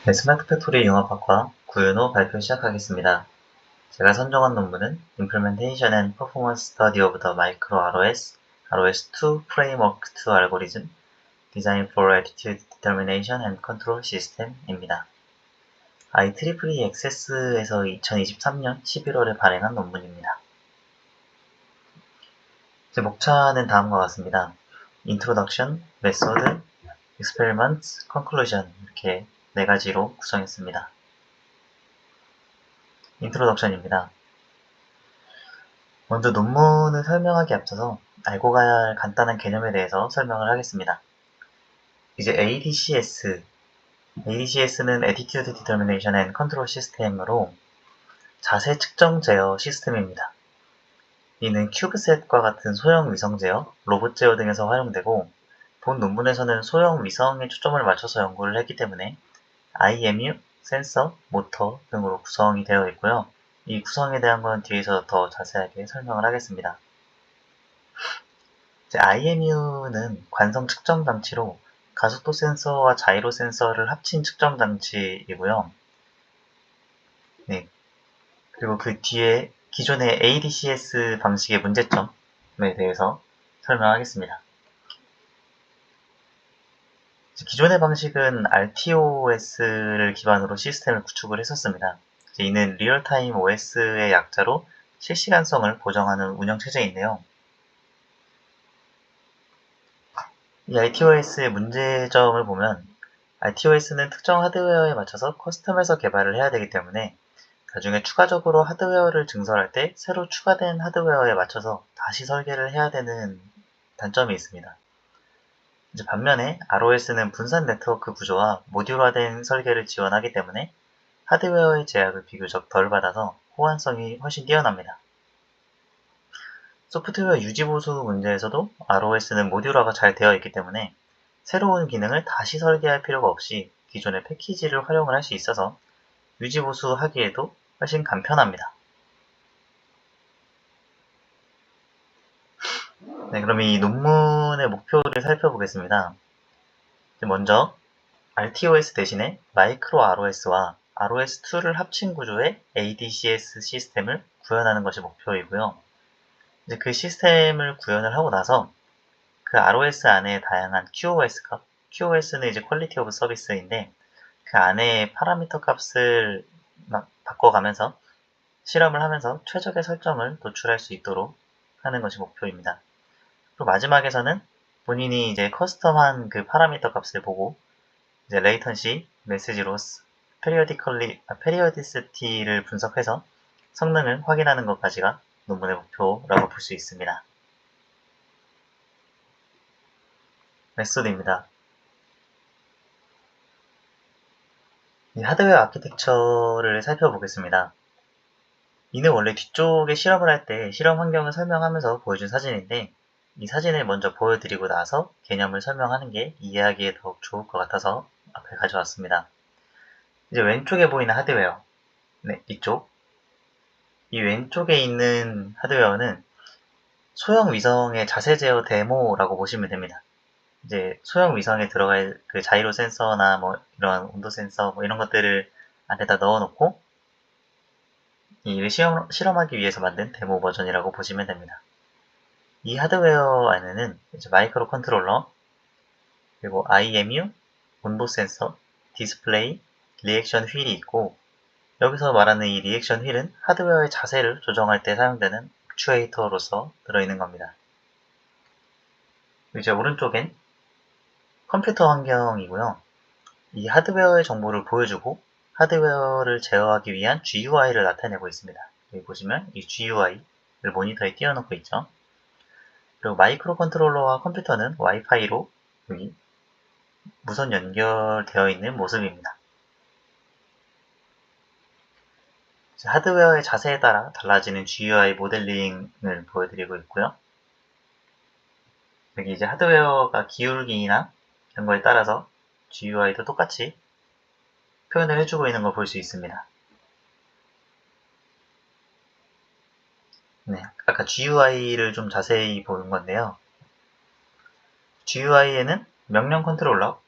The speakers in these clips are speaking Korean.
네, 스마트 팩토리 융합학과 구윤호 발표 시작하겠습니다. 제가 선정한 논문은 Implementation and Performance Study of the Micro ROS, ROS2 Framework 2 Algorithm, Design for Attitude Determination and Control System입니다. IEEE Access에서 2023년 11월에 발행한 논문입니다. 제 목차는 다음과 같습니다. Introduction, Method, Experiments, Conclusion 이렇게 4가지로 구성했습니다. 인트로덕션입니다. 먼저 논문을 설명하기 앞서서 알고 가야 할 간단한 개념에 대해서 설명을 하겠습니다. 이제 ADCS는 Attitude Determination and Control System으로 자세 측정 제어 시스템입니다. 이는 큐브셋과 같은 소형 위성 제어, 로봇 제어 등에서 활용되고 본 논문에서는 소형 위성에 초점을 맞춰서 연구를 했기 때문에 IMU, 센서, 모터 등으로 구성이 되어 있고요. 이 구성에 대한 건 뒤에서 더 자세하게 설명을 하겠습니다. IMU는 관성 측정 장치로 가속도 센서와 자이로 센서를 합친 측정 장치이고요. 네. 그리고 그 뒤에 기존의 ADCS 방식의 문제점에 대해서 설명하겠습니다. 기존의 방식은 RTOS를 기반으로 시스템을 구축을 했었습니다. 이는 리얼타임 OS의 약자로 실시간성을 보장하는 운영체제인데요. 이 RTOS의 문제점을 보면 RTOS는 특정 하드웨어에 맞춰서 커스텀해서 개발을 해야 되기 때문에 나중에 추가적으로 하드웨어를 증설할 때 새로 추가된 하드웨어에 맞춰서 다시 설계를 해야 되는 단점이 있습니다. 반면에 ROS는 분산 네트워크 구조와 모듈화된 설계를 지원하기 때문에 하드웨어의 제약을 비교적 덜 받아서 호환성이 훨씬 뛰어납니다. 소프트웨어 유지보수 문제에서도 ROS는 모듈화가 잘 되어 있기 때문에 새로운 기능을 다시 설계할 필요가 없이 기존의 패키지를 활용을 할 수 있어서 유지보수하기에도 훨씬 간편합니다. 네, 그럼 이 논문의 목표를 살펴보겠습니다. 먼저 RTOS 대신에 마이크로 ROS와 ROS2를 합친 구조의 ADCS 시스템을 구현하는 것이 목표이고요. 이제 그 시스템을 구현을 하고 나서 그 ROS 안에 다양한 QoS 값, QoS는 이제 퀄리티 오브 서비스인데 그 안에 파라미터 값을 막 바꿔가면서 실험을 하면서 최적의 설정을 도출할 수 있도록 하는 것이 목표입니다. 그리고 마지막에서는 본인이 이제 커스텀한 그 파라미터 값을 보고 이제 레이턴시, 메시지 로스, 페리어디시티를 분석해서 성능을 확인하는 것까지가 논문의 목표라고 볼 수 있습니다. 메소드입니다. 이 하드웨어 아키텍처를 살펴보겠습니다. 이는 원래 뒤쪽에 실험을 할 때 실험 환경을 설명하면서 보여준 사진인데 이 사진을 먼저 보여드리고 나서 개념을 설명하는 게 이해하기에 더욱 좋을 것 같아서 앞에 가져왔습니다. 이제 왼쪽에 보이는 하드웨어, 네, 이쪽. 이 왼쪽에 있는 하드웨어는 소형 위성의 자세 제어 데모라고 보시면 됩니다. 이제 소형 위성에 들어갈 그 자이로 센서나 뭐 이런 온도 센서 뭐 이런 것들을 안에다 넣어놓고 이를 실험하기 위해서 만든 데모 버전이라고 보시면 됩니다. 이 하드웨어 안에는 이제 마이크로 컨트롤러, 그리고 IMU, 온도 센서, 디스플레이, 리액션 휠이 있고 여기서 말하는 이 리액션 휠은 하드웨어의 자세를 조정할 때 사용되는 액추에이터로서 들어있는 겁니다. 이제 오른쪽엔 컴퓨터 환경이고요. 이 하드웨어의 정보를 보여주고 하드웨어를 제어하기 위한 GUI를 나타내고 있습니다. 여기 보시면 이 GUI를 모니터에 띄워놓고 있죠. 그리고 마이크로 컨트롤러와 컴퓨터는 와이파이로 여기 무선 연결되어 있는 모습입니다. 하드웨어의 자세에 따라 달라지는 GUI 모델링을 보여드리고 있고요. 여기 이제 하드웨어가 기울기나 이런 거에 따라서 GUI도 똑같이 표현을 해주고 있는 걸 볼 수 있습니다. 네, 아까 GUI를 좀 자세히 보는 건데요. GUI에는 명령 컨트롤러,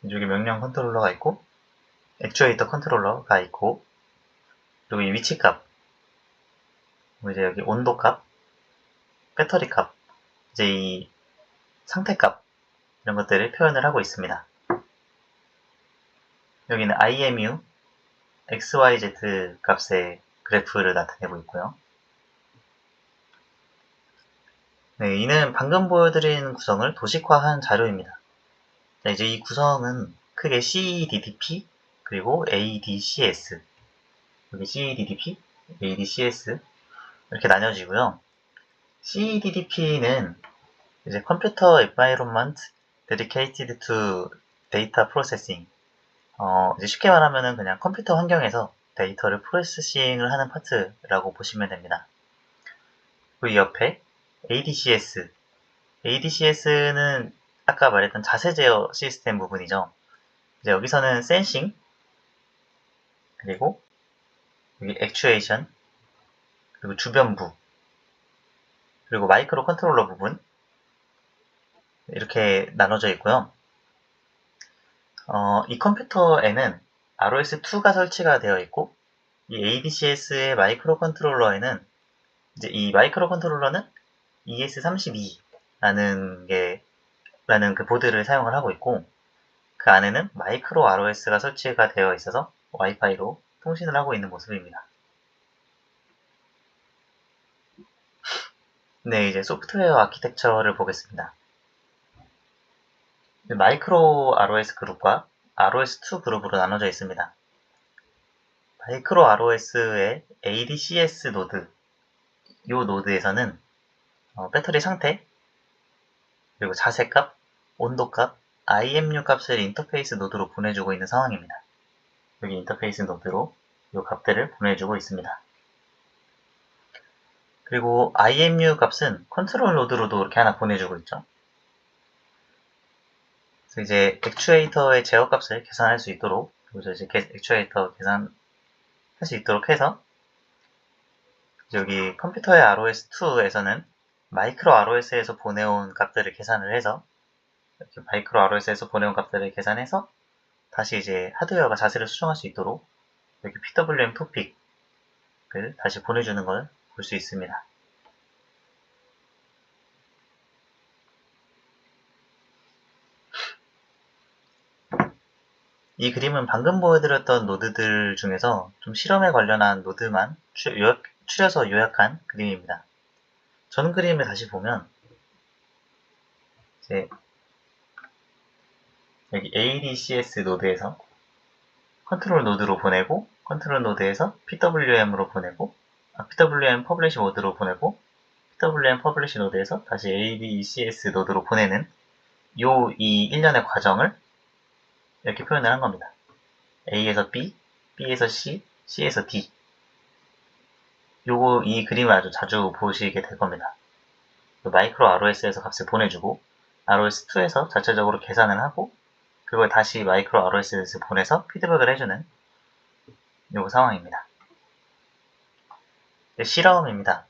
이쪽에 명령 컨트롤러가 있고, 액추에이터 컨트롤러가 있고, 그리고 이 위치값, 이제 여기 온도값, 배터리값, 이제 이 상태값, 이런 것들을 표현을 하고 있습니다. 여기는 IMU, XYZ 값의 그래프를 나타내고 있고요. 네, 이는 방금 보여드린 구성을 도식화한 자료입니다. 자, 이제 이 구성은 크게 CEDDP, 그리고 ADCS, 여기 CEDDP, ADCS 이렇게 나뉘어지고요. CEDDP는 이제 Computer Environment Dedicated to Data Processing, 이제 쉽게 말하면은 그냥 컴퓨터 환경에서 데이터를 프로세싱을 하는 파트라고 보시면 됩니다. 그 옆에 ADCS, ADCS는 아까 말했던 자세 제어 시스템 부분이죠. 이제 여기서는 센싱, 그리고 여기 액추에이션, 그리고 주변부, 그리고 마이크로 컨트롤러 부분 이렇게 나눠져 있고요. 이 컴퓨터에는 ROS2가 설치가 되어 있고, 이 ADCS의 마이크로 컨트롤러에는 이제 이 마이크로 컨트롤러는 ES32라는 그 보드를 사용을 하고 있고, 그 안에는 마이크로 ROS가 설치가 되어 있어서 와이파이로 통신을 하고 있는 모습입니다. 네, 이제 소프트웨어 아키텍처를 보겠습니다. 마이크로 ROS 그룹과 ROS2 그룹으로 나눠져 있습니다. 마이크로 ROS의 ADCS 노드, 이 노드에서는 배터리 상태, 그리고 자세값, 온도값, IMU 값을 인터페이스 노드로 보내주고 있는 상황입니다. 여기 인터페이스 노드로 이 값들을 보내주고 있습니다. 그리고 IMU 값은 컨트롤 노드로도 이렇게 하나 보내주고 있죠. 그래서 이제 액추에이터의 제어 값을 계산할 수 있도록, 그리고 이제 액추에이터 계산할 수 있도록 해서 여기 컴퓨터의 ROS2에서는 마이크로 ROS에서 보내온 값들을 계산을 해서 이렇게 마이크로 ROS에서 보내온 값들을 계산해서 다시 이제 하드웨어가 자세를 수정할 수 있도록 여기 PWM 토픽을 다시 보내주는 걸 볼 수 있습니다. 이 그림은 방금 보여드렸던 노드들 중에서 좀 실험에 관련한 노드만 추려서 요약한 그림입니다. 전 그림을 다시 보면 이제 여기 ADCS 노드에서 컨트롤 노드로 보내고, 컨트롤 노드에서 PWM으로 보내고, PWM 퍼블리시 모드로 보내고, PWM 퍼블리시 노드에서 다시 ADCS 노드로 보내는 이 일련의 과정을 이렇게 표현을 한 겁니다. A에서 B, B에서 C, C에서 D. 이 그림을 아주 자주 보시게 될 겁니다. 마이크로 ROS에서 값을 보내주고, ROS2에서 자체적으로 계산을 하고, 그걸 다시 마이크로 ROS에서 보내서 피드백을 해주는 요 상황입니다. 실험입니다.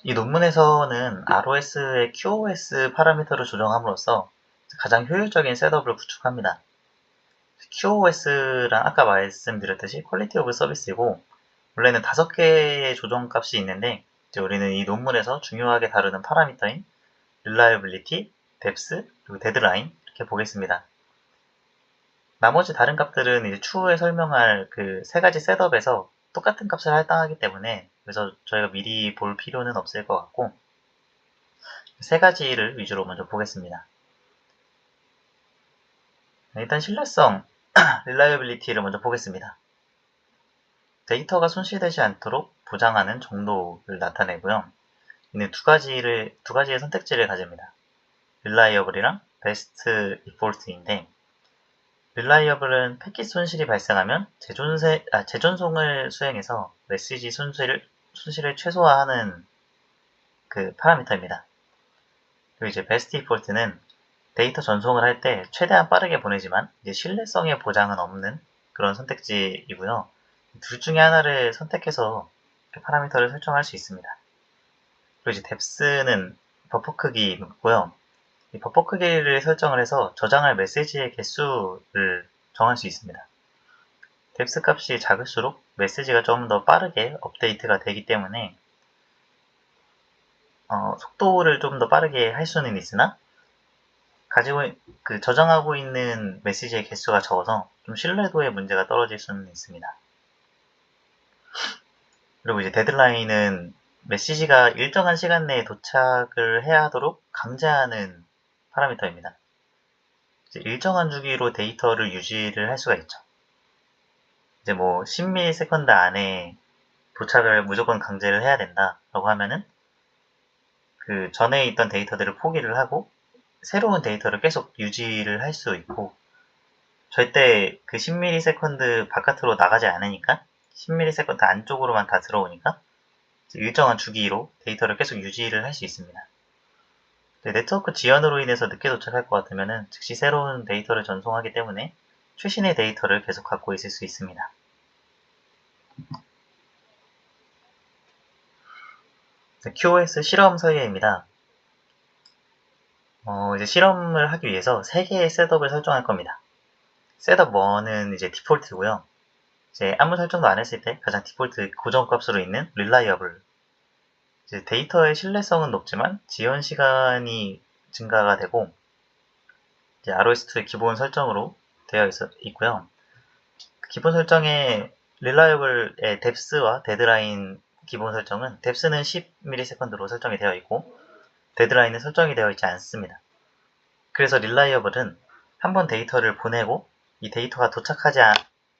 이 논문에서는 ROS의 QoS 파라미터를 조정함으로써 가장 효율적인 셋업을 구축합니다. QoS란 아까 말씀드렸듯이 퀄리티 오브 서비스이고, 원래는 5개의 조정값이 있는데 이제 우리는 이 논문에서 중요하게 다루는 파라미터인 Reliability, Depth, 그리고 Deadline 이렇게 보겠습니다. 나머지 다른 값들은 이제 추후에 설명할 그 3가지 셋업에서 똑같은 값을 할당하기 때문에 그래서 저희가 미리 볼 필요는 없을 것 같고 3가지를 위주로 먼저 보겠습니다. 일단 신뢰성, Reliability를 먼저 보겠습니다. 데이터가 손실되지 않도록 보장하는 정도를 나타내고요. 이는 두 가지의 선택지를 가집니다. Reliable이랑 Best Effort인데 Reliable은 패킷 손실이 발생하면 재전송을 수행해서 메시지 손실을 최소화하는 그 파라미터입니다. 그리고 이제 Best Effort는 데이터 전송을 할 때 최대한 빠르게 보내지만 이제 신뢰성의 보장은 없는 그런 선택지이고요. 둘 중에 하나를 선택해서 파라미터를 설정할 수 있습니다. 그리고 이제 depth는 버퍼 크기고요. 이 버퍼 크기를 설정을 해서 저장할 메시지의 개수를 정할 수 있습니다. 뎁스 값이 작을수록 메시지가 좀 더 빠르게 업데이트가 되기 때문에 속도를 좀 더 빠르게 할 수는 있으나 저장하고 있는 메시지의 개수가 적어서 좀 신뢰도에 문제가 떨어질 수는 있습니다. 그리고 이제 데드라인은 메시지가 일정한 시간 내에 도착을 해야 하도록 강제하는 파라미터입니다. 일정한 주기로 데이터를 유지를 할 수가 있죠. 이제 뭐 10ms 안에 도착을 무조건 강제를 해야 된다라고 하면은 그 전에 있던 데이터들을 포기를 하고 새로운 데이터를 계속 유지를 할 수 있고 절대 그 10ms 바깥으로 나가지 않으니까 10ms 안쪽으로만 다 들어오니까 일정한 주기로 데이터를 계속 유지를 할 수 있습니다. 네트워크 지연으로 인해서 늦게 도착할 것 같으면 즉시 새로운 데이터를 전송하기 때문에 최신의 데이터를 계속 갖고 있을 수 있습니다. QoS 실험 설계입니다. 이제 실험을 하기 위해서 3개의 셋업을 설정할 겁니다. 셋업 1은 이제 디폴트고요. 이제 아무 설정도 안 했을 때 가장 디폴트 고정값으로 있는 reliable. 이제 데이터의 신뢰성은 높지만 지연 시간이 증가가 되고 이제 ROS2의 기본 설정으로 되어 있고요. 기본 설정에 reliable의 depth와 deadline 기본 설정은 depth는 10ms로 설정이 되어 있고 데드라인은 설정이 되어 있지 않습니다. 그래서 reliable은 한번 데이터를 보내고 이 데이터가 도착하지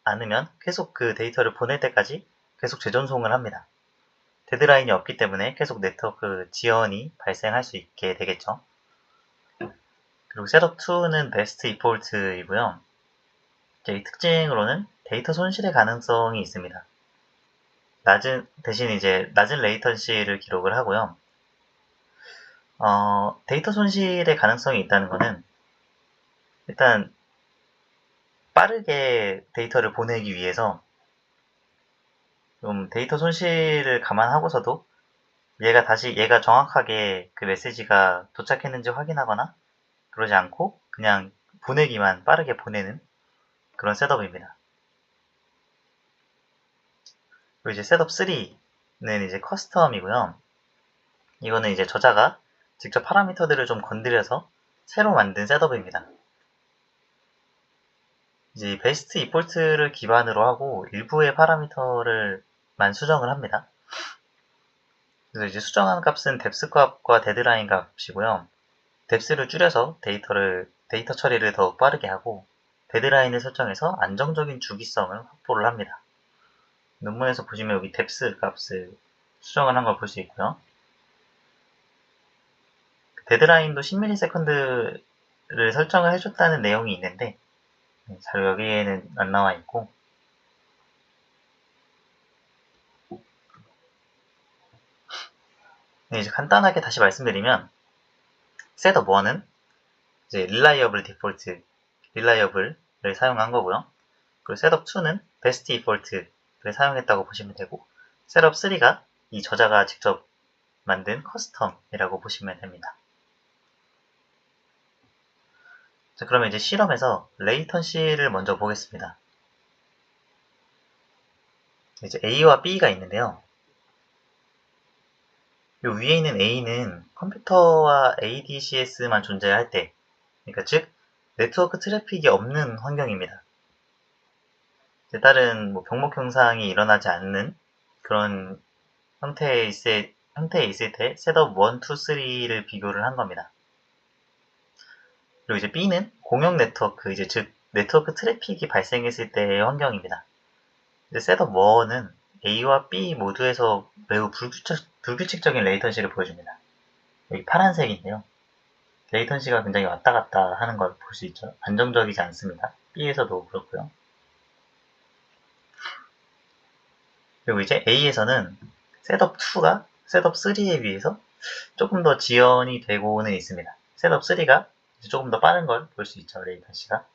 않으면 계속 그 데이터를 보낼 때까지 계속 재전송을 합니다. 데드라인이 없기 때문에 계속 네트워크 지연이 발생할 수 있게 되겠죠. 그리고 셋업2는 베스트 디폴트이고요. 이 특징으로는 데이터 손실의 가능성이 있습니다. 대신 이제 낮은 레이턴시를 기록을 하고요. 데이터 손실의 가능성이 있다는 것은 일단 빠르게 데이터를 보내기 위해서 좀 데이터 손실을 감안하고서도 얘가 정확하게 그 메시지가 도착했는지 확인하거나 그러지 않고 그냥 보내기만 빠르게 보내는 그런 셋업입니다. 그리고 이제 셋업 3는 이제 커스텀이고요. 이거는 이제 저자가 직접 파라미터들을 좀 건드려서 새로 만든 셋업입니다. 이제 베스트 디폴트를 기반으로 하고 일부의 파라미터를만 수정을 합니다. 그래서 이제 수정한 값은 depth 값과 데드라인 값이고요. depth를 줄여서 데이터 처리를 더욱 빠르게 하고 데드라인을 설정해서 안정적인 주기성을 확보를 합니다. 논문에서 보시면 여기 depth 값을 수정을 한 걸 볼 수 있고요. 데드라인도 10ms를 설정을 해줬다는 내용이 있는데 잘 여기에는 안 나와 있고 이제 간단하게 다시 말씀드리면 셋업 1은 이제 reliable default, reliable을 사용한 거고요. 그리고 셋업 2는 best default를 사용했다고 보시면 되고 셋업 3가 이 저자가 직접 만든 커스텀이라고 보시면 됩니다. 자, 그러면 이제 실험에서 레이턴시를 먼저 보겠습니다. 이제 A와 B가 있는데요. 이 위에 있는 A는 컴퓨터와 ADCS만 존재할 때, 그러니까 즉 네트워크 트래픽이 없는 환경입니다. 다른 병목 현상이 일어나지 않는 그런 형태에 있을 때 셋업 1, 2, 3를 비교를 한 겁니다. 그리고 이제 B는 공용 네트워크, 즉 네트워크 트래픽이 발생했을 때의 환경입니다. 셋업 1은 A와 B 모두에서 매우 불규칙적인 레이턴시를 보여줍니다. 여기 파란색인데요. 레이턴시가 굉장히 왔다 갔다 하는 걸 볼 수 있죠. 안정적이지 않습니다. B에서도 그렇고요. 그리고 이제 A에서는 셋업 2가 셋업 3에 비해서 조금 더 지연이 되고는 있습니다. 셋업 3가 조금 더 빠른 걸 볼 수 있죠. 레이턴시가.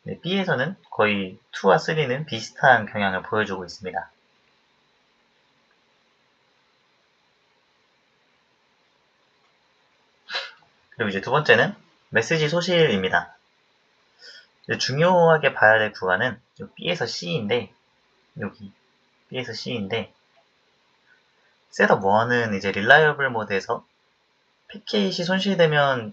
네, B에서는 거의 2와 3는 비슷한 경향을 보여주고 있습니다. 그리고 이제 두 번째는 메시지 소실입니다. 중요하게 봐야 될 구간은 B에서 C인데, 여기 B에서 C인데, 셋업 1은 이제 릴라이어블 모드에서 패킷이 손실되면서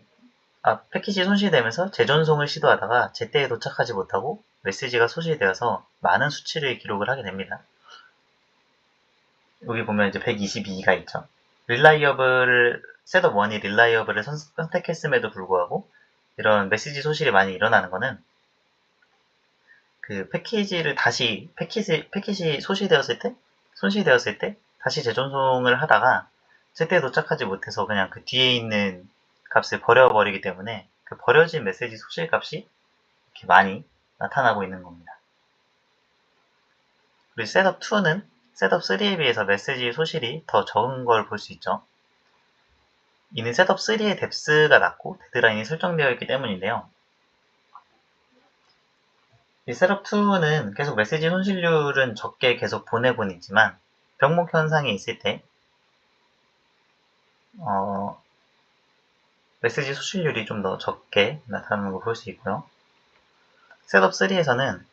재전송을 시도하다가 제때에 도착하지 못하고 메시지가 소실되어서 많은 수치를 기록을 하게 됩니다. 여기 보면 이제 122가 있죠. 셋업 1이 릴라이어블을 선택했음에도 불구하고 이런 메시지 소실이 많이 일어나는 거는 그 패킷이 손실되었을 때 다시 재전송을 하다가 제때 도착하지 못해서 그냥 그 뒤에 있는 값을 버려버리기 때문에 그 버려진 메시지 소실 값이 이렇게 많이 나타나고 있는 겁니다. 그리고 셋업2는 셋업3에 비해서 메시지 소실이 더 적은 걸 볼 수 있죠. 이는 셋업3의 뎁스가 낮고 데드라인이 설정되어 있기 때문인데요. 이 셋업2는 계속 메시지 손실률은 적게 계속 보내곤 있지만 병목 현상이 있을 때 메시지 소실률이 좀 더 적게 나타나는 걸 볼 수 있고요. 셋업3에서는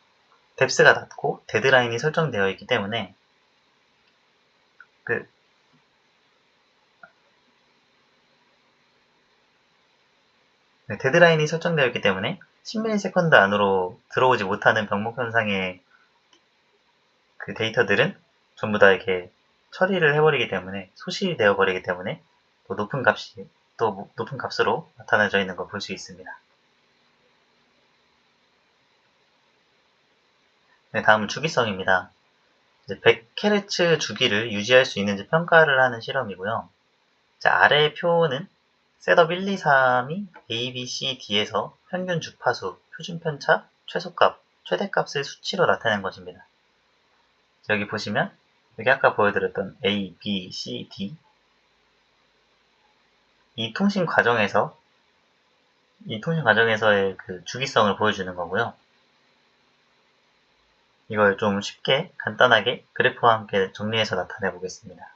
뎁스가 낮고 데드라인이 설정되어 있기 때문에 데드라인이 설정되어 있기 때문에 10ms 안으로 들어오지 못하는 병목 현상의 그 데이터들은 전부 다 이렇게 처리를 해버리기 때문에 소실이 되어버리기 때문에 또 높은 값으로 나타나져 있는 걸 볼 수 있습니다. 네, 다음은 주기성입니다. 100Hz 주기를 유지할 수 있는지 평가를 하는 실험이고요. 아래의 표는 셋업 1, 2, 3이 A, B, C, D에서 평균 주파수, 표준 편차, 최소값, 최대값을 수치로 나타낸 것입니다. 여기 보시면 여기 아까 보여드렸던 A, B, C, D 이 통신 과정에서의 그 주기성을 보여주는 거고요. 이걸 좀 쉽게 간단하게 그래프와 함께 정리해서 나타내 보겠습니다.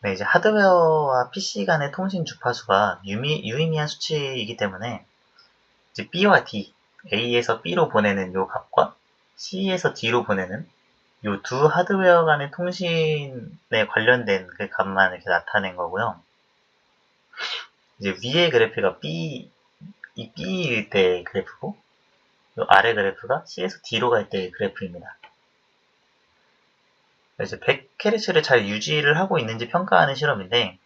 네, 이제 하드웨어와 PC 간의 통신 주파수가 유의미한 수치이기 때문에 이제 B와 D, A에서 B로 보내는 요 값과 C에서 D로 보내는 요 두 하드웨어 간의 통신에 관련된 그 값만 이렇게 나타낸 거고요. 이제 위의 그래프가 이 B일 때의 그래프고, 요 아래 그래프가 C에서 D로 갈 때의 그래프입니다. 이제 100Hz를 잘 유지를 하고 있는지 평가하는 실험인데,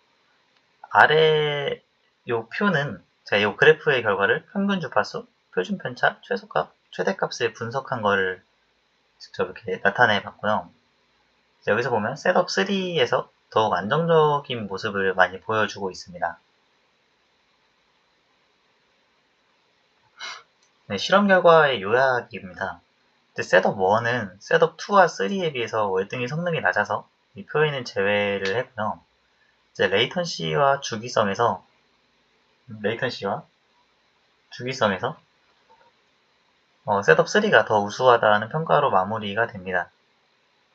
아래 요 표는 요 그래프의 결과를 평균 주파수, 표준 편차, 최소값, 최대값을 분석한 거를 직접 이렇게 나타내 봤고요. 여기서 보면 셋업 3에서 더욱 안정적인 모습을 많이 보여주고 있습니다. 네, 실험 결과의 요약입니다. 셋업 1은 셋업 2와 3에 비해서 월등히 성능이 낮아서 이 표에는 제외를 했고요. 레이턴시와 주기성에서 셋업 3가 더 우수하다는 평가로 마무리가 됩니다.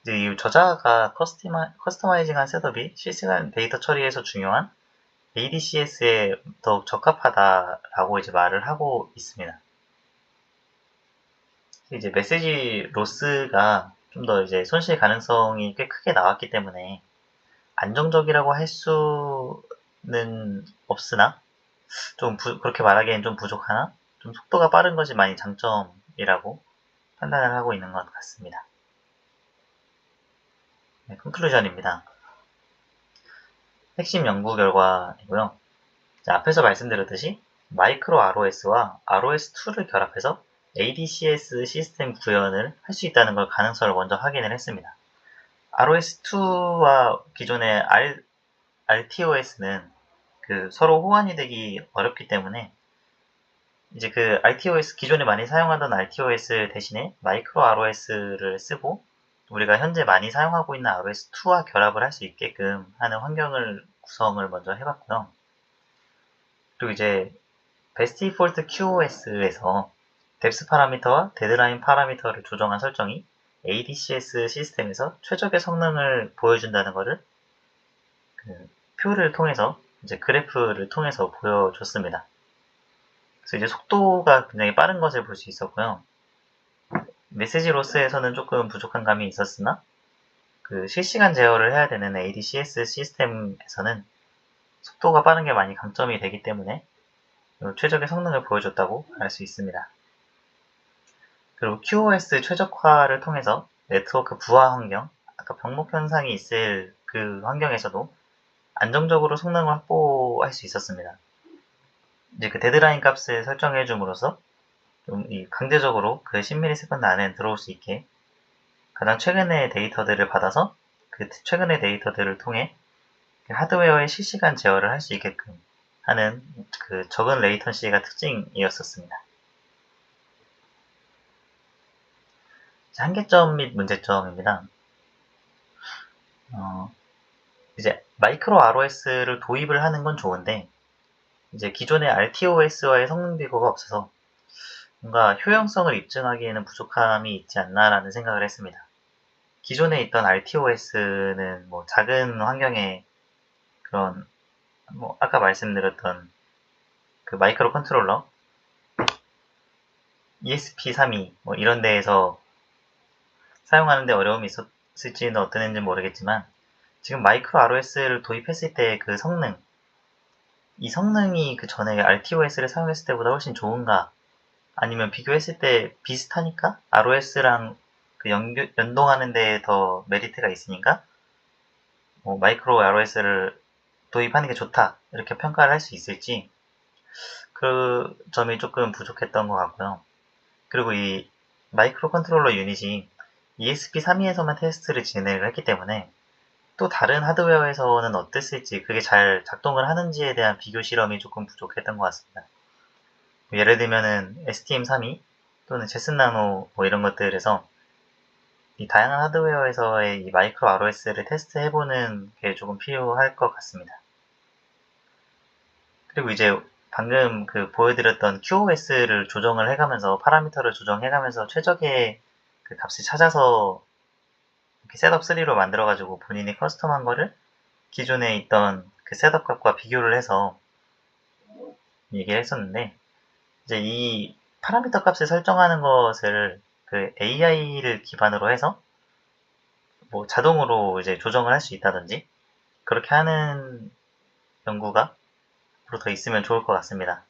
이제 이 저자가 커스터마이징한 셋업이 실시간 데이터 처리에서 중요한 ADCS에 더욱 적합하다라고 이제 말을 하고 있습니다. 이제 메시지 로스가 좀 더 이제 손실 가능성이 꽤 크게 나왔기 때문에 안정적이라고 할 수는 없으나 그렇게 말하기엔 좀 부족하나 좀 속도가 빠른 것이 많이 장점이라고 판단을 하고 있는 것 같습니다. 네, 컨클루전입니다. 핵심 연구 결과이고요. 앞에서 말씀드렸듯이 마이크로 ROS와 ROS2를 결합해서 ADCS 시스템 구현을 할 수 있다는 걸 가능성을 먼저 확인을 했습니다. ROS2와 기존의 RTOS는 서로 호환이 되기 어렵기 때문에 이제 기존에 많이 사용하던 RTOS 대신에 마이크로 ROS를 쓰고 우리가 현재 많이 사용하고 있는 ROS2와 결합을 할 수 있게끔 하는 환경을 구성을 먼저 해봤고요. 그리고 이제 베스트 디폴트 QoS에서 뎁스 파라미터와 데드라인 파라미터를 조정한 설정이 ADCS 시스템에서 최적의 성능을 보여준다는 것을 표를 통해서 이제 그래프를 통해서 보여줬습니다. 그래서 이제 속도가 굉장히 빠른 것을 볼 수 있었고요. 메시지 로스에서는 조금 부족한 감이 있었으나 그 실시간 제어를 해야 되는 ADCS 시스템에서는 속도가 빠른 게 많이 강점이 되기 때문에 최적의 성능을 보여줬다고 할 수 있습니다. 그리고 QoS 최적화를 통해서 네트워크 부하 환경, 아까 병목 현상이 있을 그 환경에서도 안정적으로 성능을 확보할 수 있었습니다. 이제 그 데드라인 값을 설정해 줌으로써 좀 강제적으로 그 10ms 안에 들어올 수 있게 가장 최근의 데이터들을 받아서 그 최근의 데이터들을 통해 하드웨어의 실시간 제어를 할 수 있게끔 하는 그 적은 레이턴시가 특징이었었습니다. 한계점 및 문제점입니다. 이제 마이크로 ROS를 도입을 하는 건 좋은데 이제 기존의 RTOS와의 성능 비교가 없어서 뭔가 효용성을 입증하기에는 부족함이 있지 않나라는 생각을 했습니다. 기존에 있던 RTOS는 뭐 작은 환경에 그런 뭐 아까 말씀드렸던 그 마이크로 컨트롤러 ESP32 뭐 이런 데에서 사용하는데 어려움이 있었을지는 어땠는지 모르겠지만 지금 마이크로 ROS를 도입했을 때 그 성능 이 성능이 그 전에 RTOS를 사용했을 때보다 훨씬 좋은가 아니면 비교했을 때 비슷하니까 ROS랑 그 연동하는 데에 더 메리트가 있으니까 마이크로 ROS를 도입하는 게 좋다 이렇게 평가를 할 수 있을지 그 점이 조금 부족했던 것 같고요. 그리고 이 마이크로 컨트롤러 유닛이 ESP32에서만 테스트를 진행을 했기 때문에 또 다른 하드웨어에서는 어땠을지 그게 잘 작동을 하는지에 대한 비교 실험이 조금 부족했던 것 같습니다. 예를 들면은 STM32 또는 제슨나노 뭐 이런 것들에서 이 다양한 하드웨어에서의 이 마이크로 ROS를 테스트해보는 게 조금 필요할 것 같습니다. 그리고 이제 방금 그 보여드렸던 QoS를 조정을 해가면서 파라미터를 조정해가면서 최적의 그 값을 찾아서 이렇게 셋업 3로 만들어가지고 본인이 커스텀한 거를 기존에 있던 그 셋업 값과 비교를 해서 얘기를 했었는데 이제 이 파라미터 값을 설정하는 것을 그 AI를 기반으로 해서 뭐 자동으로 이제 조정을 할 수 있다든지 그렇게 하는 연구가 앞으로 더 있으면 좋을 것 같습니다.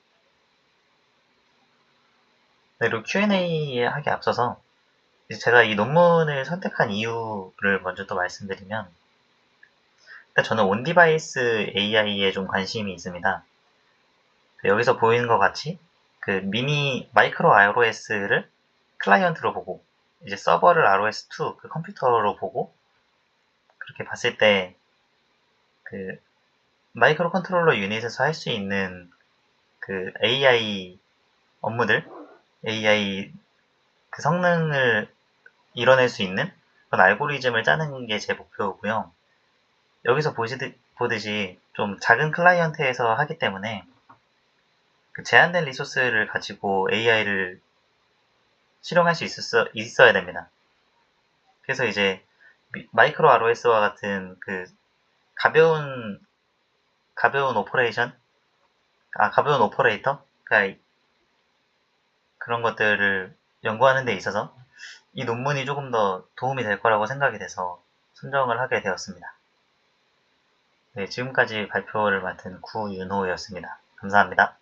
그리고 Q&A 하기 앞서서 제가 이 논문을 선택한 이유를 먼저 또 말씀드리면 일단 저는 온디바이스 AI에 좀 관심이 있습니다. 여기서 보이는 것 같이 그 미니 마이크로 ROS를 클라이언트로 보고 이제 서버를 ROS2 그 컴퓨터로 보고 그렇게 봤을 때 그 마이크로 컨트롤러 유닛에서 할 수 있는 그 AI 업무들 AI 그 성능을 이뤄낼 수 있는 그런 알고리즘을 짜는 게 제 목표고요. 여기서 보듯이 좀 작은 클라이언트에서 하기 때문에 그 제한된 리소스를 가지고 AI를 실용할 수 있어야 됩니다. 그래서 이제 마이크로 ROS와 같은 그 가벼운 오퍼레이션, 가벼운 오퍼레이터, 그러니까 그런 것들을 연구하는 데 있어서 이 논문이 조금 더 도움이 될 거라고 생각이 돼서 선정을 하게 되었습니다. 네, 지금까지 발표를 맡은 구윤호였습니다. 감사합니다.